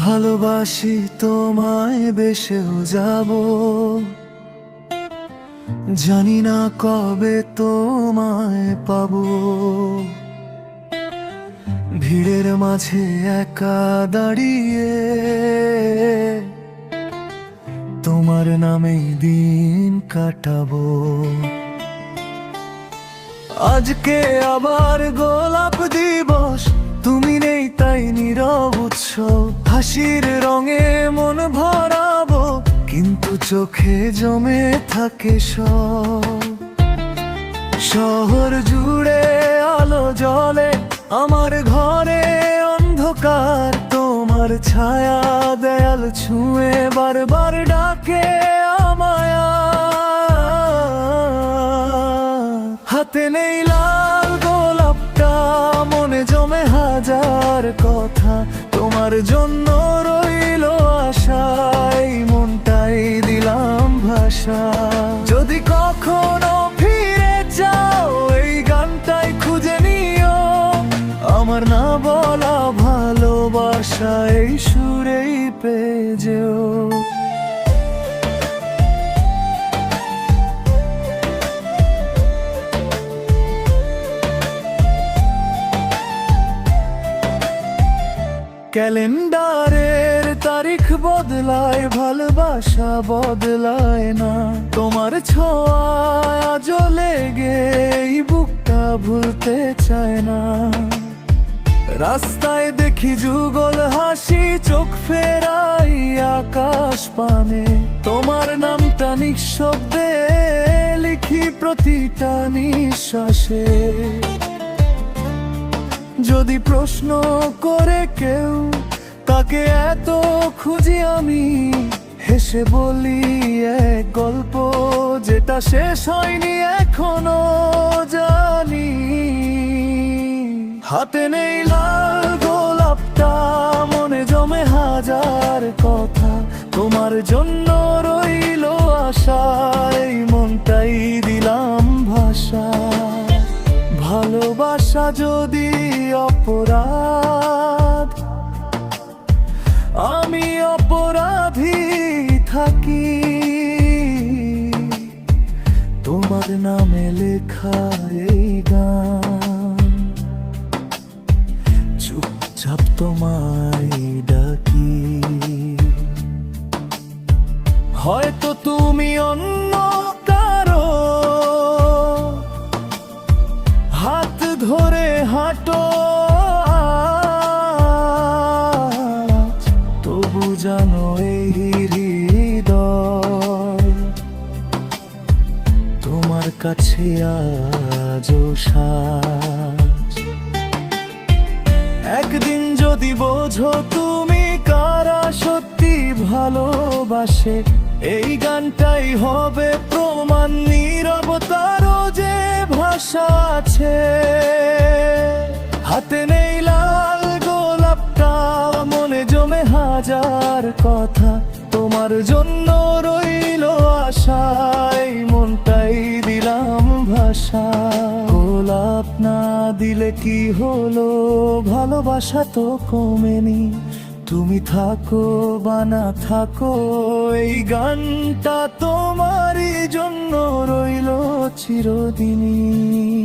ভালোবাসি তোমায় বেসেও যাব, জানি না কবে তোমায় পাবো। ভিড়ের মাঝে একা দাঁড়িয়ে তোমার নামেই দিন কাটাবো। আজকে আবার গোলাপ দিবস, তুমি নেই তাই নীরব উৎসব। হাসির রঙে মন ভরাবো, কিন্তু চোখে জমে থাকে সব। শহর জুড়ে আলো জ্বলে, আমার ঘরে অন্ধকার। তোমার ছায়া দেয়াল ছুঁয়ে বারবার ডাকে আমায়। হাতে নেই লাল গোলাপটা, মনে জমে হাজার কথা। তোমার জন্য রইল আশায়, মনটাই দিলাম ভাষা। যদি কখনো ফিরে যাও, এই গানটাই খুঁজে নিও। আমার না বলা ভালোবাসা এই সুরেই পেয়ে যেও। ক্যালেন্ডারের তারিখ বদলায়, ভালোবাসা বদলায় না। তোমার ছোঁয়া আজও লেগে এই বুকটা ভুলতে চায় না। রাস্তায় দেখি যুগল হাসি, চোখ ফেরাই আকাশ পানে। তোমার নামটা নিঃশব্দে লিখি প্রতিটা নিঃশ্বাসে। যদি প্রশ্ন করে কেউ, তাকে এত খুঁজি আমি, হেসে বলি এক গল্প যেটা শেষ হয়নি এখনো জানি। হাতে নেই লাল গোলাপটা, মনে জমে হাজার কথা। তোমার জন্য রইল আশায়, মনটাই দিলাম ভাষা। ভালোবাসা যদি অপরাধ, আমি অপরাধী থাকি। তোমার নামে লেখা এই গান, চুপচাপ তোমায় ডাকি। হয়তো তুমি অন্য কারো হাত ধরে হাঁটো, তবু জানো এই হৃদয় তোমার কাছে আজও সাজ। একদিন যদি বোঝো তুমি কারা সত্যি ভালোবাসে, এই গানটাই হবে প্রমাণ। নীরবতারও যে ভাষা আছে। হাতে নেই লাল গোলাপটা, মনে জমে হাজার কথা। তোমার জন্য রইল আশায়, মনটাই দিলাম ভাষা। গোলাপ না দিলে কি হলো, ভালোবাসা তো কমেনি। তুমি থাকো বা না থাকো, এই গানটা তোমারই জন্য রইল চিরদিনই।